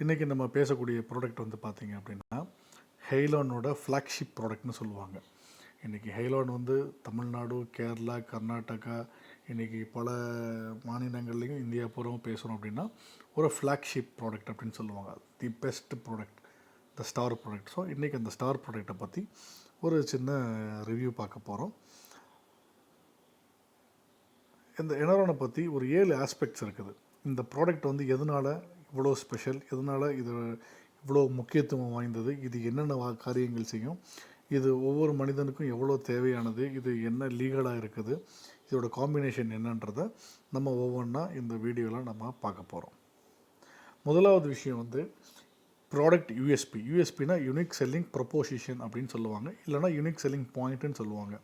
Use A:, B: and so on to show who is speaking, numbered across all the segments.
A: இன்றைக்கி நம்ம பேசக்கூடிய ப்ராடக்ட் வந்து பார்த்திங்க அப்படின்னா ஹெய்லானோட ஃப்ளாக்ஷிப் ப்ராடக்ட்னு சொல்லுவாங்க. இன்றைக்கி ஹெய்லான் வந்து தமிழ்நாடு, கேரளா, கர்நாடகா, இன்றைக்கி பல மாநிலங்கள்லேயும் இந்தியா பூராவும் பேசுகிறோம் அப்படின்னா ஒரு ஃப்ளாக்ஷிப் ப்ராடக்ட் அப்படின்னு சொல்லுவாங்க. The best product, the star product. So இன்றைக்கி அந்த ஸ்டார் ப்ராடக்டை பற்றி ஒரு சின்ன ரிவ்யூ பார்க்க போகிறோம். இந்த எனரானை பற்றி ஒரு 7 ஆஸ்பெக்ட்ஸ் இருக்குது. இந்த ப்ராடக்ட் வந்து எதனால் இவ்வளோ ஸ்பெஷல், எதனால் இது இவ்வளோ முக்கியத்துவம் வாய்ந்தது, இது என்னென்ன காரியங்கள் செய்யும், இது ஒவ்வொரு மனிதனுக்கும் எவ்வளோ தேவையானது, இது என்ன லீகலாக இருக்குது, இதோட காம்பினேஷன் என்னன்றதை நம்ம ஒவ்வொன்றா இந்த வீடியோவில் நம்ம பார்க்க போகிறோம். முதலாவது விஷயம் வந்து ப்ராடக்ட் யூஎஸ்பி. யூஎஸ்பினா யூனிக் செல்லிங் ப்ரொப்போசிஷன் அப்படின்னு சொல்லுவாங்க, இல்லைனா யூனிக் செல்லிங் பாயிண்ட்டுன்னு சொல்லுவாங்க.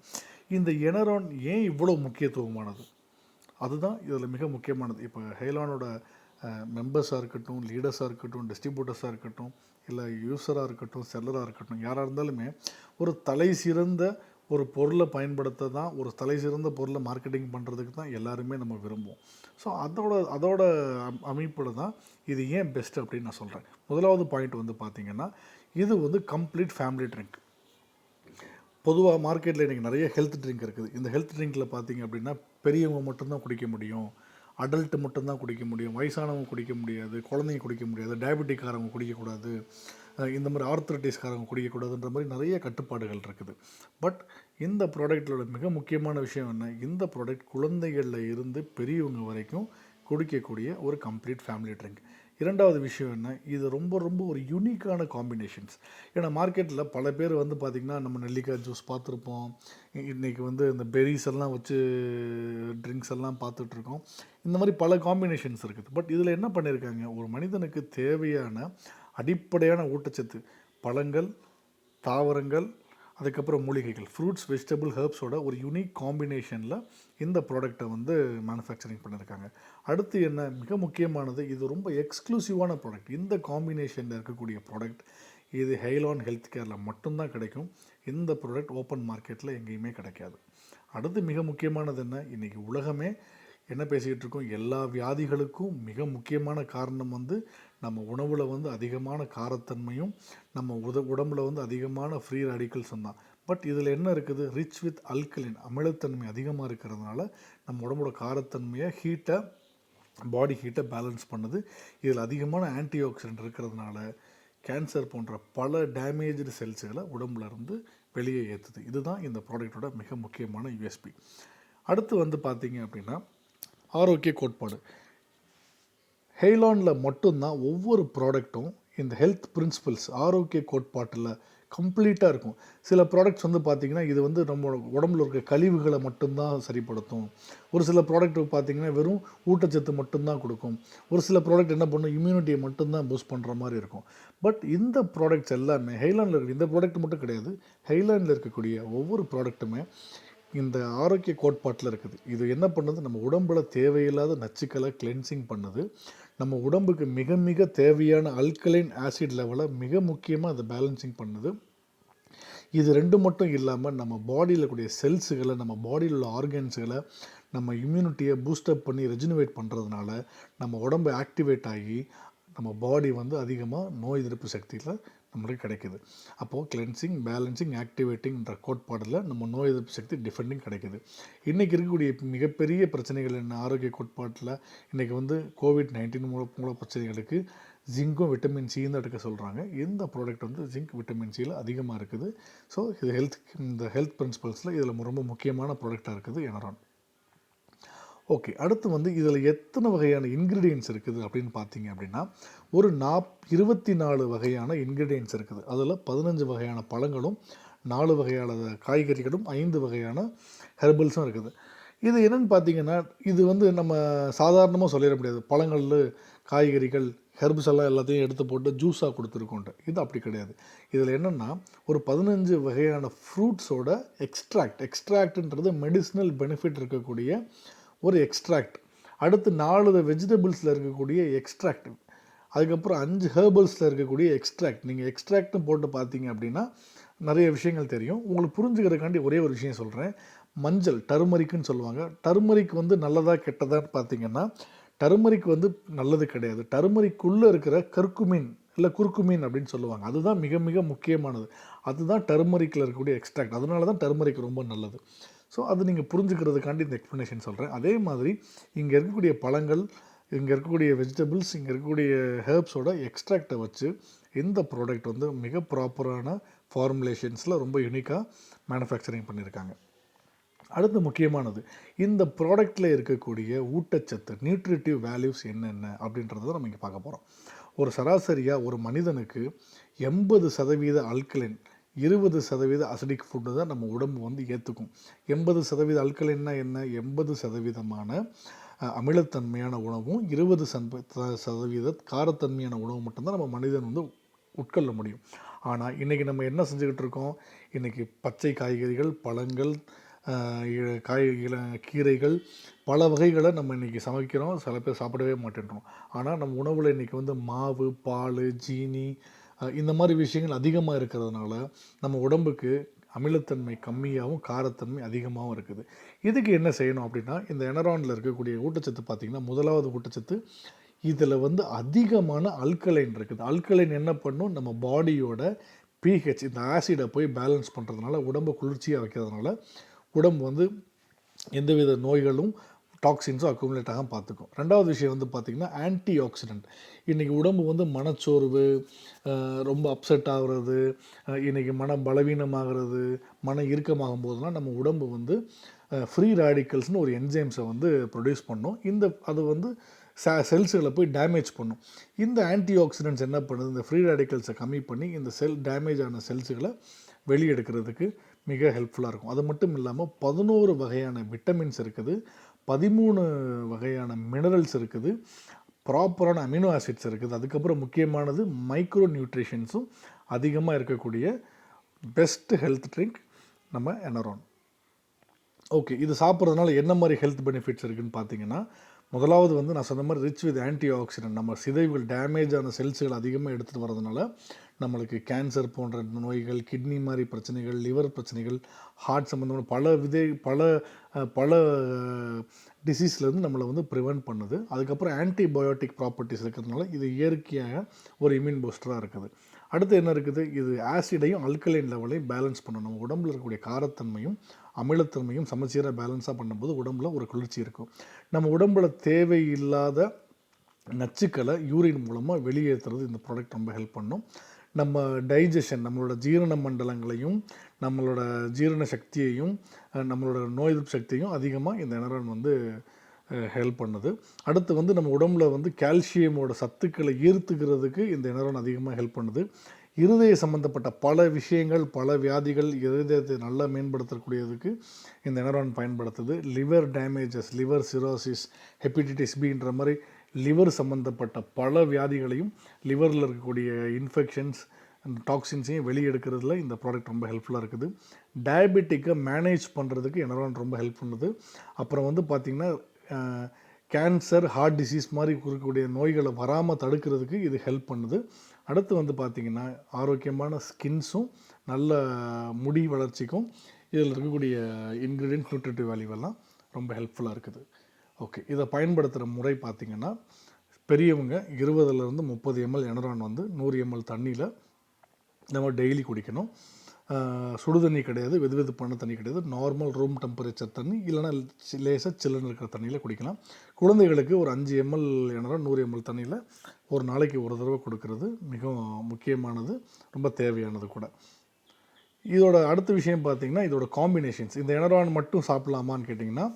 A: இந்த எனரான் ஏன் இவ்வளோ முக்கியத்துவமானது, அதுதான் இதில் மிக முக்கியமானது. இப்போ ஹெய்லானோட மெம்பர்ஸாக இருக்கட்டும், லீடர்ஸாக இருக்கட்டும், டிஸ்ட்ரிபியூட்டர்ஸாக இருக்கட்டும், இல்லை யூஸராக இருக்கட்டும், செல்லராக இருக்கட்டும், யாராக இருந்தாலுமே ஒரு தலை சிறந்த ஒரு பொருளை பயன்படுத்த தான், ஒரு தலை சிறந்த பொருளை மார்க்கெட்டிங் பண்ணுறதுக்கு தான் எல்லாருமே நம்ம விரும்புவோம். ஸோ அதோட அமைப்பில் தான் இது ஏன் பெஸ்ட் அப்படின்னு நான் சொல்கிறேன். முதலாவது பாயிண்ட் வந்து பார்த்திங்கன்னா, இது வந்து கம்ப்ளீட் ஃபேமிலி ட்ரிங்க். பொதுவாக மார்க்கெட்டில் இன்றைக்கி நிறைய ஹெல்த் ட்ரிங்க் இருக்குது. இந்த ஹெல்த் ட்ரிங்க்கில் பார்த்திங்க அப்படின்னா பெரியவங்க மட்டும்தான் குடிக்க முடியும், அடல்ட்டு மட்டும்தான் குடிக்க முடியும், வயசானவங்க குடிக்க முடியாது, குழந்தைங்க குடிக்க முடியாது, டயபெட்டிக்காரவங்க குடிக்கக்கூடாது, இந்த மாதிரி ஆர்த்ரைட்டிஸ்காரவங்க குடிக்கக்கூடாதுன்ற மாதிரி நிறைய கட்டுப்பாடுகள் இருக்குது. பட் இந்த ப்ராடக்டோட மிக முக்கியமான விஷயம் என்ன, இந்த ப்ராடக்ட் குழந்தைகளில் இருந்து பெரியவங்க வரைக்கும் குடிக்கக்கூடிய ஒரு கம்ப்ளீட் ஃபேமிலி ட்ரிங்க். இரண்டாவது விஷயம் என்ன, இது ரொம்ப ரொம்ப ஒரு யூனிக்கான காம்பினேஷன்ஸ். ஏன்னா மார்க்கெட்டில் பல பேர் வந்து பார்த்திங்கன்னா நம்ம நெல்லிக்காய் ஜூஸ் பார்த்துருப்போம், இன்றைக்கி வந்து இந்த பெரிஸ் எல்லாம் வச்சு ட்ரிங்க்ஸ் எல்லாம் பார்த்துட்ருக்கோம். இந்த மாதிரி பல காம்பினேஷன்ஸ் இருக்குது. பட் இதில் என்ன பண்ணியிருக்காங்க, ஒரு மனிதனுக்கு தேவையான அடிப்படையான ஊட்டச்சத்து, பழங்கள், தாவரங்கள், அதுக்கப்புறம் மூலிகைகள், ஃப்ரூட்ஸ், வெஜிடபிள், ஹெர்ப்ஸோட ஒரு யூனிக் காம்பினேஷனில் இந்த ப்ராடக்டை வந்து மேனுஃபேக்சரிங் பண்ணியிருக்காங்க. அடுத்து என்ன மிக முக்கியமானது, இது ரொம்ப எக்ஸ்க்ளூசிவான ப்ராடக்ட். இந்த காம்பினேஷனில் இருக்கக்கூடிய ப்ராடக்ட் இது ஹெய்லான் ஹெல்த் கேரில் மட்டும்தான் கிடைக்கும். இந்த ப்ராடக்ட் ஓப்பன் மார்க்கெட்டில் எங்கேயுமே கிடைக்காது. அடுத்து மிக முக்கியமானது என்ன, இன்றைக்கி உலகமே என்ன பேசிக்கிட்டு இருக்கோம், எல்லா வியாதிகளுக்கும் மிக முக்கியமான காரணம் வந்து நம்ம உணவில் வந்து அதிகமான காரத்தன்மையும், நம்ம உடம்புல வந்து அதிகமான ஃப்ரீ ரேடிக்கல்ஸும் தான். பட் இதில் என்ன இருக்குது, ரிச் வித் அல்கலின், அமிலத்தன்மை அதிகமாக இருக்கிறதுனால நம்ம உடம்போட காரத்தன்மையை, பாடி ஹீட்டை பேலன்ஸ் பண்ணுது. இதில் அதிகமான ஆன்டி ஆக்சிடென்ட் இருக்கிறதுனால கேன்சர் போன்ற பல டேமேஜ்டு செல்ஸுகளை உடம்புலேருந்து வெளியே ஏற்றுது. இதுதான் இந்த ப்ராடக்டோட மிக முக்கியமான யூஎஸ்பி. அடுத்து வந்து பார்த்திங்க அப்படின்னா ஆரோக்கிய கோட்பாடு. ஹெய்லானில் மட்டும்தான் ஒவ்வொரு ப்ராடக்ட்டும் இந்த ஹெல்த் பிரின்சிபல்ஸ், ஆரோக்கிய கோட்பாட்டில் கம்ப்ளீட்டாக இருக்கும். சில ப்ராடக்ட்ஸ் வந்து பார்த்திங்கன்னா இது வந்து நம்ம உடம்புல இருக்க கழிவுகளை மட்டும்தான் சரிப்படுத்தும். ஒரு சில ப்ராடக்ட் பார்த்திங்கன்னா வெறும் ஊட்டச்சத்து மட்டும்தான் கொடுக்கும். ஒரு சில ப்ராடக்ட் என்ன பண்ணும், இம்யூனிட்டியை மட்டும்தான் பூஸ்ட் பண்ணுற மாதிரி இருக்கும். பட் இந்த ப்ராடக்ட்ஸ் எல்லாமே ஹெய்லானில் இருக்குது. இந்த ப்ராடக்ட் மட்டும் கிடையாது, ஹெய்லானில் இருக்கக்கூடிய ஒவ்வொரு ப்ராடக்ட்டுமே இந்த ஆரோக்கிய கோட்பாட்டில் இருக்குது. இது என்ன பண்ணுது, நம்ம உடம்பில் தேவையில்லாத நச்சுக்களை கிளென்சிங் பண்ணுது. நம்ம உடம்புக்கு மிக மிக தேவையான அல்கலைன் ஆசிட் லெவலை மிக முக்கியமாக அதை பேலன்சிங் பண்ணுது. இது ரெண்டு மட்டும் இல்லாமல் நம்ம பாடியில் கூடிய செல்ஸுகளை, நம்ம பாடியில் உள்ள ஆர்கன்ஸுகளை, நம்ம இம்யூனிட்டியை பூஸ்டப் பண்ணி ரெஜினுவேட் பண்ணுறதுனால நம்ம உடம்பு ஆக்டிவேட் ஆகி நம்ம பாடி வந்து அதிகமாக நோய் எதிர்ப்பு சக்தியில் நம்மளுக்கு கிடைக்குது. அப்போது கிளென்சிங், பேலன்சிங், ஆக்டிவேட்டிங்ன்ற கோட்பாடில் நம்ம நோய் எதிர்ப்பு சக்தி டிஃபெண்டிங் கிடைக்குது. இன்றைக்கி இருக்கக்கூடிய மிகப்பெரிய பிரச்சனைகள் என்ன, ஆரோக்கிய கோட்பாட்டில் இன்றைக்கி வந்து COVID-19 மூல பிரச்சனைகளுக்கு ஜிங்கும் விட்டமின் சியும் தான் எடுக்க சொல்கிறாங்க. இந்த ப்ராடக்ட் வந்து ஜிங்க், விட்டமின் சியில் அதிகமாக இருக்குது. ஸோ இது இந்த ஹெல்த் பிரின்சிபல்ஸில் இதில் ரொம்ப முக்கியமான ப்ராடக்டாக இருக்குது எனரான். ஓகே, அடுத்து வந்து இதில் எத்தனை வகையான இன்க்ரீடியன்ட்ஸ் இருக்குது அப்படின்னு பார்த்தீங்க அப்படின்னா ஒரு 24 வகையான இன்க்ரீடியன்ட்ஸ் இருக்குது. அதில் 15 வகையான பழங்களும், 4 வகையான காய்கறிகளும், 5 வகையான ஹெர்பல்ஸும் இருக்குது. இது என்னென்னு பார்த்தீங்கன்னா, இது வந்து நம்ம சாதாரணமாக சொல்லிட முடியாது, பழங்கள், காய்கறிகள், ஹெர்ப்ஸ் எல்லாம் எல்லாத்தையும் எடுத்து போட்டு ஜூஸாக கொடுத்துருக்கோன்ட்டு. இது அப்படி கிடையாது. இதில் என்னென்னா ஒரு 15 வகையான ஃப்ரூட்ஸோட எக்ஸ்ட்ராக்ட்ன்றது மெடிசினல் பெனிஃபிட் இருக்கக்கூடிய ஒரு எக்ஸ்ட்ராக்ட். அடுத்து 4 வெஜிடபிள்ஸில் இருக்கக்கூடிய எக்ஸ்ட்ராக்ட், அதுக்கப்புறம் 5 ஹெர்பல்ஸில் இருக்கக்கூடிய எக்ஸ்ட்ராக்ட். நீங்கள் எக்ஸ்ட்ராக்ட்னு போட்டு பார்த்தீங்க அப்படின்னா நிறைய விஷயங்கள் தெரியும். உங்களுக்கு புரிஞ்சுக்கிறதுக்காண்டி ஒரே ஒரு விஷயம் சொல்கிறேன். மஞ்சள், டர்மரிக்குன்னு சொல்லுவாங்க. டர்மரிக் வந்து நல்லதா கெட்டதான்னு பார்த்தீங்கன்னா, டர்மரிக் வந்து நல்லது கிடையாது. டர்மரிக்குள்ளே இருக்கிற கர்குமின் இல்லை குர்குமின் அப்படின்னு சொல்லுவாங்க. அதுதான் மிக மிக முக்கியமானது. அதுதான் டர்மரிக்கில் இருக்கக்கூடிய எக்ஸ்ட்ராக்ட். அதனால தான் டர்மரிக் ரொம்ப நல்லது. ஸோ அது நீங்கள் புரிஞ்சுக்கிறதுக்காண்டி இந்த எக்ஸ்ப்ளனேஷன் சொல்கிறேன். அதே மாதிரி இங்கே இருக்கக்கூடிய பழங்கள், இங்கே இருக்கக்கூடிய வெஜிடபிள்ஸ், இங்கே இருக்கக்கூடிய ஹெர்ப்ஸோட எக்ஸ்ட்ராக்டை வச்சு இந்த ப்ராடக்ட் வந்து மிக ப்ராப்பரான ஃபார்முலேஷன்ஸில் ரொம்ப யூனிக்காக மேனுஃபேக்சரிங் பண்ணியிருக்காங்க. அடுத்து முக்கியமானது, இந்த ப்ராடக்டில் இருக்கக்கூடிய ஊட்டச்சத்து நியூட்ரிட்டிவ் வேல்யூஸ் என்னென்ன அப்படின்றத நம்ம இங்கே பார்க்க போகிறோம். ஒரு சராசரியாக ஒரு மனிதனுக்கு 80% ஆல்கலைன், 20% அசிடிக் ஃபுட்டு தான் நம்ம உடம்பு வந்து ஏற்றுக்கும். 80% ஆல்கலைன்னா என்ன? 80% அமிலத்தன்மையான உணவும் 20% காரத்தன்மையான உணவு மட்டும்தான் நம்ம மனிதன் வந்து உட்கொள்ள முடியும். ஆனால் இன்றைக்கி நம்ம என்ன செஞ்சுக்கிட்டு இருக்கோம்? இன்றைக்கி பச்சை காய்கறிகள், பழங்கள், கீரைகள், பல வகைகளை நம்ம இன்றைக்கி சமைக்கிறோம். சில பேர் சாப்பிடவே மாட்டேன்றோம். ஆனால் நம்ம உணவில் இன்றைக்கி வந்து மாவு, பால், ஜீனி இந்த மாதிரி விஷயங்கள் அதிகமாக இருக்கிறதுனால நம்ம உடம்புக்கு அமிலத்தன்மை கம்மியாகவும் காரத்தன்மை அதிகமாகவும் இருக்குது. இதுக்கு என்ன செய்யணும் அப்படின்னா, இந்த எனரானில் இருக்கக்கூடிய ஊட்டச்சத்து பார்த்திங்கன்னா, முதலாவது ஊட்டச்சத்து, இதில் வந்து அதிகமான அல்கலைன் இருக்குது. அல்கலைன் என்ன பண்ணும்? நம்ம பாடியோட பிஹெச், இந்த ஆசிடை போய் பேலன்ஸ் பண்ணுறதுனால, உடம்பை குளிர்ச்சியாக வைக்கிறதுனால உடம்பு வந்து எந்தவித நோய்களும் டாக்ஸின்ஸும் அக்குமுலேட் ஆகாமல் பார்த்துக்கும். ரெண்டாவது விஷயம் வந்து பார்த்திங்கன்னா ஆன்டி ஆக்சிடென்ட். இன்றைக்கி உடம்பு வந்து மனச்சோர்வு, ரொம்ப அப்செட் ஆகிறது, இன்றைக்கி மன பலவீனமாகிறது, மன இறுக்கமாகும் போதெல்லாம் நம்ம உடம்பு வந்து ஃப்ரீ ரேடிக்கல்ஸ்னு ஒரு என்ஜைம்ஸை வந்து ப்ரொடியூஸ் பண்ணும். அது வந்து செல்ஸுகளை போய் டேமேஜ் பண்ணும். இந்த ஆன்டி ஆக்சிடென்ட்ஸ் என்ன பண்ணுது? இந்த ஃப்ரீ ரேடிக்கல்ஸை கம்மி பண்ணி இந்த டேமேஜ் ஆன செல்ஸுகளை வெளியெடுக்கிறதுக்கு மிக ஹெல்ப்ஃபுல்லாக இருக்கும். அது மட்டும் இல்லாமல் 11 வகையான விட்டமின்ஸ் இருக்குது, 13 வகையான மினரல்ஸ் இருக்குது, ப்ராப்பரான அமினோ ஆசிட்ஸ் இருக்குது. அதுக்கப்புறம் முக்கியமானது மைக்ரோ நியூட்ரிஷன்ஸும் அதிகமாக இருக்கக்கூடிய பெஸ்ட் ஹெல்த் ட்ரிங்க் நம்ம எனரான். ஓகே, இது சாப்பிட்றதுனால என்ன மாதிரி ஹெல்த் பெனிஃபிட்ஸ் இருக்குதுன்னு பார்த்தீங்கன்னா, முதலாவது வந்து நான் சொன்ன மாதிரி ரிச் வித் ஆன்டி ஆக்சிடென்ட். நம்ம சிதைவுகள், டேமேஜ் ஆன செல்ஸுகள் அதிகமாக எடுத்துகிட்டு வரதுனால நம்மளுக்கு கேன்சர் போன்ற நோய்கள், கிட்னி மாதிரி பிரச்சனைகள், லிவர் பிரச்சனைகள், ஹார்ட் சம்மந்தமான பல டிசீஸ்லேருந்து நம்மளை வந்து ப்ரிவெண்ட் பண்ணுது. அதுக்கப்புறம் ஆன்டிபயோட்டிக் ப்ராப்பர்ட்டிஸ் இருக்கிறதுனால இது இயற்கையாக ஒரு இம்யூன் பூஸ்டராக இருக்குது. அடுத்து என்ன இருக்குது? இது ஆசிடையும் அல்கலைன் லெவலையும் பேலன்ஸ் பண்ணணும். நம்ம உடம்புல இருக்கக்கூடிய காரத்தன்மையும் அமிலத்தன்மையும் சமச்சீராக பேலன்ஸாக பண்ணும்போது உடம்புல ஒரு குளிர்ச்சி இருக்கும். நம்ம உடம்புல தேவையில்லாத நச்சுக்களை யூரின் மூலமாக வெளியேற்றுறது இந்த ப்ராடக்ட் ரொம்ப ஹெல்ப் பண்ணும். நம்ம டைஜஷன், நம்மளோட ஜீரண மண்டலங்களையும், நம்மளோட ஜீரண சக்தியையும், நம்மளோட நோய் எதிர்ப்பு சக்தியையும் அதிகமாக இந்த எனரான் வந்து ஹெல்ப் பண்ணுது. அடுத்து வந்து நம்ம உடம்புல வந்து கால்சியமோட சத்துக்களை ஈர்த்துக்கிறதுக்கு இந்த எனரான் அதிகமாக ஹெல்ப் பண்ணுது. இருதய சம்மந்தப்பட்ட பல விஷயங்கள், பல வியாதிகள், இருதயத்தை நல்லா மேம்படுத்தக்கூடியதுக்கு இந்த எனரான் பயன்படுத்துது. Liver damages, liver cirrhosis, hepatitis பின்ற மாதிரி லிவர் சம்மந்தப்பட்ட பல வியாதிகளையும், லிவரில் இருக்கக்கூடிய இன்ஃபெக்ஷன்ஸ், டாக்ஸின்ஸையும் வெளியெடுக்கிறதுல இந்த ப்ராடக்ட் ரொம்ப ஹெல்ப்ஃபுல்லாக இருக்குது. டயபெட்டிக்கை மேனேஜ் பண்ணுறதுக்கு எனரான் ரொம்ப ஹெல்ப் பண்ணுது. அப்புறம் வந்து பார்த்திங்கன்னா கேன்சர், ஹார்ட் டிசீஸ் மாதிரி இருக்கக்கூடிய நோய்களை வராமல் தடுக்கிறதுக்கு இது ஹெல்ப் பண்ணுது. அடுத்து வந்து பார்த்திங்கன்னா ஆரோக்கியமான ஸ்கின்ஸும் நல்ல முடி வளர்ச்சிக்கும் இதில் இருக்கக்கூடிய இன்க்ரீடியன்ட் நியூட்ரிட்டிவ் வேல்யூவெல்லாம் ரொம்ப ஹெல்ப்ஃபுல்லாக இருக்குது. ஓகே, இதை பயன்படுத்துகிற முறை பார்த்திங்கன்னா, பெரியவங்க 20லேருந்து 30 ml எனரான் வந்து 100 ml தண்ணியில் நம்ம டெய்லி குடிக்கணும். சுடு தண்ணி கிடையாது, வெதுவெதுப்பான தண்ணி கிடையாது, நார்மல் ரூம் டெம்பரேச்சர் தண்ணி, இல்லைனா லேசாக சில்லுன்னு இருக்கிற தண்ணியில் குடிக்கலாம். குழந்தைகளுக்கு ஒரு 5 ml எனரான் 100 ml தண்ணியில் ஒரு நாளைக்கு ஒரு தடவை கொடுக்கறது மிகவும் முக்கியமானது, ரொம்ப தேவையானது கூட. இதோட அடுத்த விஷயம் பார்த்திங்கன்னா, இதோட காம்பினேஷன்ஸ். இந்த எனரான் மட்டும் சாப்பிட்லாமான்னு கேட்டிங்கன்னா,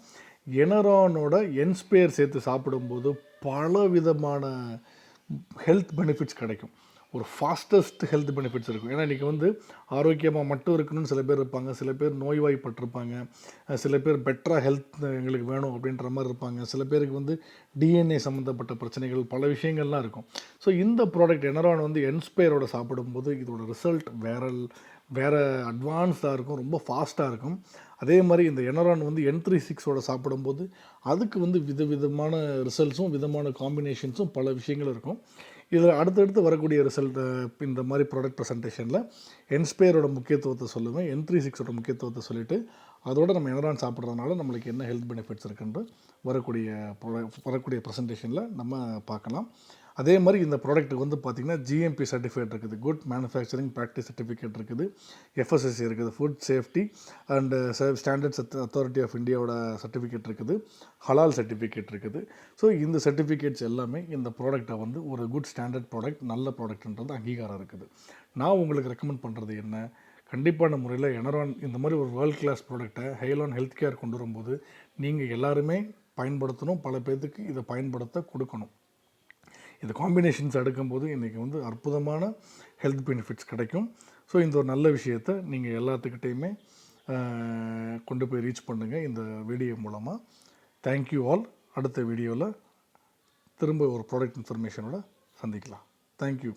A: எனரானோட என்ஸ்பயர் சேர்த்து சாப்பிடும்போது பல விதமான ஹெல்த் பெனிஃபிட்ஸ் கிடைக்கும். ஒரு ஃபாஸ்டஸ்ட் ஹெல்த் பெனிஃபிட்ஸ் இருக்கும். ஏன்னா இன்றைக்கி வந்து ஆரோக்கியமாக மட்டும் இருக்கணும்னு சில பேர் இருப்பாங்க, சில பேர் நோய்வாய்ப்பட்டிருப்பாங்க, சில பேர் பெட்டராக ஹெல்த் எங்களுக்கு வேணும் அப்படின்ற மாதிரி இருப்பாங்க, சில பேருக்கு வந்து டிஎன்ஏ சம்மந்தப்பட்ட பிரச்சனைகள், பல விஷயங்கள்லாம் இருக்கும். ஸோ இந்த ப்ராடக்ட் எனரான் வந்து என்ஸ்பயரோட சாப்பிடும்போது இதோட ரிசல்ட் வேறு அட்வான்ஸ்டாக இருக்கும், ரொம்ப ஃபாஸ்ட்டாக இருக்கும். அதே மாதிரி இந்த எனரான் வந்து N36ஓட சாப்பிடும்போது அதுக்கு வந்து விதவிதமான ரிசல்ட்ஸும் விதமான காம்பினேஷன்ஸும் பல விஷயங்கள் இருக்கும். இதில் அடுத்தடுத்து வரக்கூடிய ரிசல்ட் இந்த மாதிரி ப்ராடக்ட் ப்ரெசன்டேஷனில் என்ஸ்பயரோட முக்கியத்துவத்தை சொல்லுவேன், N36ஓட முக்கியத்துவத்தை சொல்லிவிட்டு அதோடு நம்ம எனரான் சாப்பிட்றதுனால நம்மளுக்கு என்ன ஹெல்த் பெனிஃபிட்ஸ் இருக்குன்னு வரக்கூடிய ப்ரெசன்டேஷனில் நம்ம பார்க்கலாம். அதே மாதிரி இந்த ப்ராடக்ட்டுக்கு வந்து பார்த்திங்கன்னா ஜிஎம்பி சர்டிஃபிகேட் இருக்குது, குட் மேனுஃபேக்சரிங் ப்ராக்டிஸ் சர்டிஃபிகேட் இருக்குது, எஃப்எஸ்எஸ்சி இருக்குது, food safety and standards authority of இந்தியாவோட சர்டிஃபிகேட் இருக்குது, ஹலால் சர்டிஃபிகேட் இருக்குது. ஸோ இந்த சர்டிஃபிகேட்ஸ் எல்லாமே இந்த ப்ராடக்டை வந்து ஒரு குட் ஸ்டாண்டர்ட் ப்ராடக்ட், நல்ல ப்ராடக்ட்ன்றது அங்கீகாரம் இருக்குது. நான் உங்களுக்கு ரெக்கமெண்ட் பண்ணுறது என்ன, கண்டிப்பான முறையில் எனரான் இந்த மாதிரி ஒரு வேர்ல்ட் கிளாஸ் ப்ராடக்டை ஹெய்லான் ஹெல்த் கேர் கொண்டு வரும்போது நீங்கள் எல்லாருமே பயன்படுத்தணும், பல பேர்த்துக்கு இதை பயன்படுத்த கொடுக்கணும். இந்த காம்பினேஷன்ஸ் எடுக்கும்போது இன்றைக்கி வந்து அற்புதமான ஹெல்த் பெனிஃபிட்ஸ் கிடைக்கும். ஸோ இந்த ஒரு நல்ல விஷயத்தை நீங்கள் எல்லாத்துக்கிட்டேயுமே கொண்டு போய் ரீச் பண்ணுங்கள் இந்த வீடியோ மூலமாக. Thank you all. அடுத்த வீடியோவில் திரும்ப ஒரு ப்ராடக்ட் இன்ஃபர்மேஷனோட சந்திக்கலாம். தேங்க்யூ.